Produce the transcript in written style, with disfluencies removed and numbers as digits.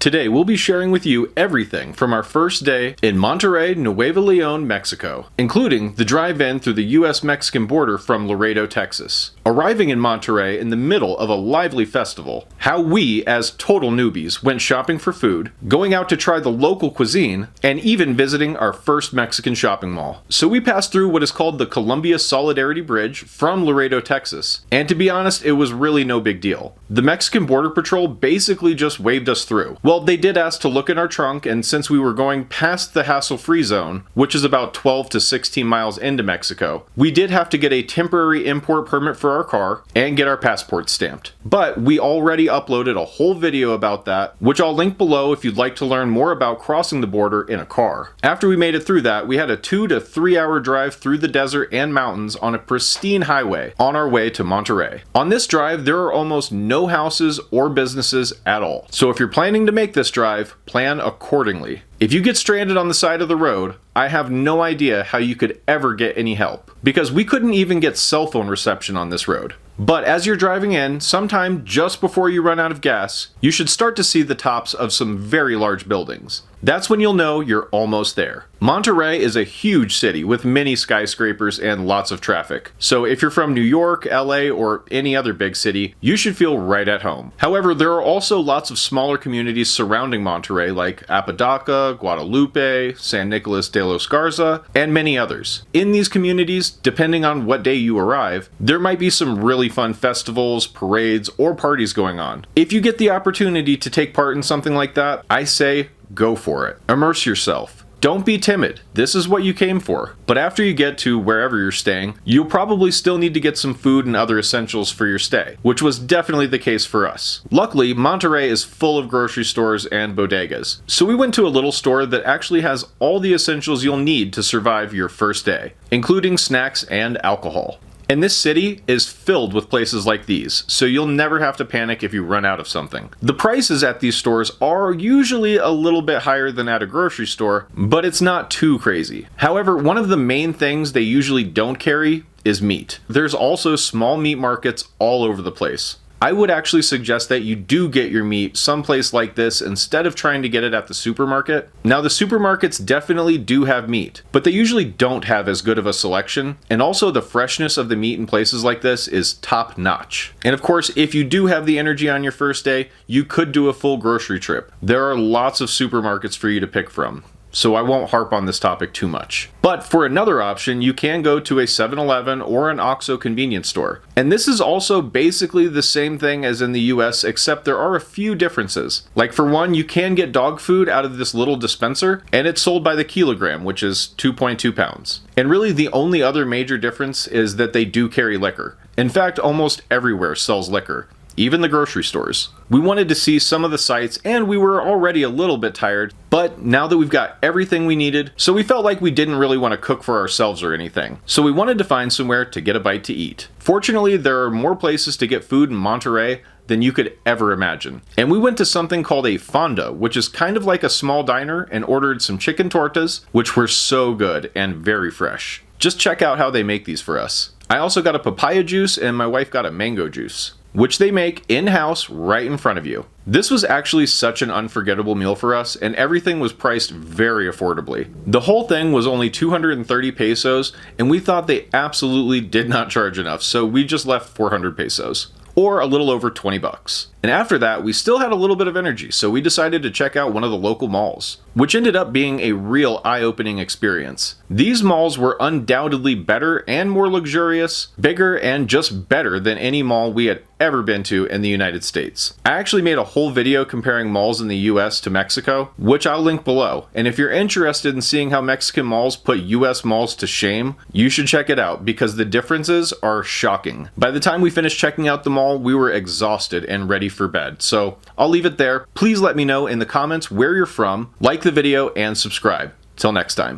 Today we'll be sharing with you everything from our first day in Monterrey, Nuevo León, Mexico, including the drive-in through the US-Mexican border from Laredo, Texas, arriving in Monterrey in the middle of a lively festival, how we, as total newbies, went shopping for food, going out to try the local cuisine, and even visiting our first Mexican shopping mall. So we passed through what is called the Colombia Solidarity Bridge from Laredo, Texas, and to be honest, it was really no big deal. The Mexican Border Patrol basically just waved us through. Well, they did ask to look in our trunk, and since we were going past the hassle-free zone, which is about 12 to 16 miles into Mexico, we did have to get a temporary import permit for our car and get our passports stamped. But we already uploaded a whole video about that, which I'll link below if you'd like to learn more about crossing the border in a car. After we made it through that, we had a 2 to 3 hour drive through the desert and mountains on a pristine highway on our way to Monterrey. On this drive, there are almost no houses or businesses at all. So if you're planning to make this drive, plan accordingly. If you get stranded on the side of the road, I have no idea how you could ever get any help, because we couldn't even get cell phone reception on this road. But as you're driving in, sometime just before you run out of gas, you should start to see the tops of some very large buildings. That's when you'll know you're almost there. Monterrey is a huge city with many skyscrapers and lots of traffic. So if you're from New York, LA, or any other big city, you should feel right at home. However, there are also lots of smaller communities surrounding Monterrey like Apodaca, Guadalupe, San Nicolás de los Garza, and many others. In these communities, depending on what day you arrive, there might be some really fun festivals, parades, or parties going on. If you get the opportunity to take part in something like that, I say go for it. Immerse yourself. Don't be timid. This is what you came for. But after you get to wherever you're staying, you'll probably still need to get some food and other essentials for your stay, which was definitely the case for us. Luckily, Monterrey is full of grocery stores and bodegas. So we went to a little store that actually has all the essentials you'll need to survive your first day, including snacks and alcohol. And this city is filled with places like these, so you'll never have to panic if you run out of something. The prices at these stores are usually a little bit higher than at a grocery store, but it's not too crazy. However, one of the main things they usually don't carry is meat. There's also small meat markets all over the place. I would actually suggest that you do get your meat someplace like this instead of trying to get it at the supermarket. Now, the supermarkets definitely do have meat, but they usually don't have as good of a selection, and also the freshness of the meat in places like this is top notch. And of course, if you do have the energy on your first day, you could do a full grocery trip. There are lots of supermarkets for you to pick from, so I won't harp on this topic too much. But for another option, you can go to a 7-Eleven or an OXXO convenience store. And this is also basically the same thing as in the US, except there are a few differences. Like for one, you can get dog food out of this little dispenser, and it's sold by the kilogram, which is 2.2 pounds. And really the only other major difference is that they do carry liquor. In fact, almost everywhere sells liquor, even the grocery stores. We wanted to see some of the sights, and we were already a little bit tired, but now that we've got everything we needed, so we felt like we didn't really want to cook for ourselves or anything. So we wanted to find somewhere to get a bite to eat. Fortunately, there are more places to get food in Monterrey than you could ever imagine. And we went to something called a fonda, which is kind of like a small diner, and ordered some chicken tortas, which were so good and very fresh. Just check out how they make these for us. I also got a papaya juice, and my wife got a mango juice, which they make in-house right in front of you. This was actually such an unforgettable meal for us, and everything was priced very affordably. The whole thing was only 230 pesos, and we thought they absolutely did not charge enough, so we just left 400 pesos, or a little over 20 bucks. And after that, we still had a little bit of energy, so we decided to check out one of the local malls, which ended up being a real eye-opening experience. These malls were undoubtedly better and more luxurious, bigger, and just better than any mall we had ever been to in the United States. I actually made a whole video comparing malls in the US to Mexico, which I'll link below. And if you're interested in seeing how Mexican malls put US malls to shame, you should check it out because the differences are shocking. By the time we finished checking out the mall, we were exhausted and ready for bed. So I'll leave it there. Please let me know in the comments where you're from, like the video, and subscribe. Till next time.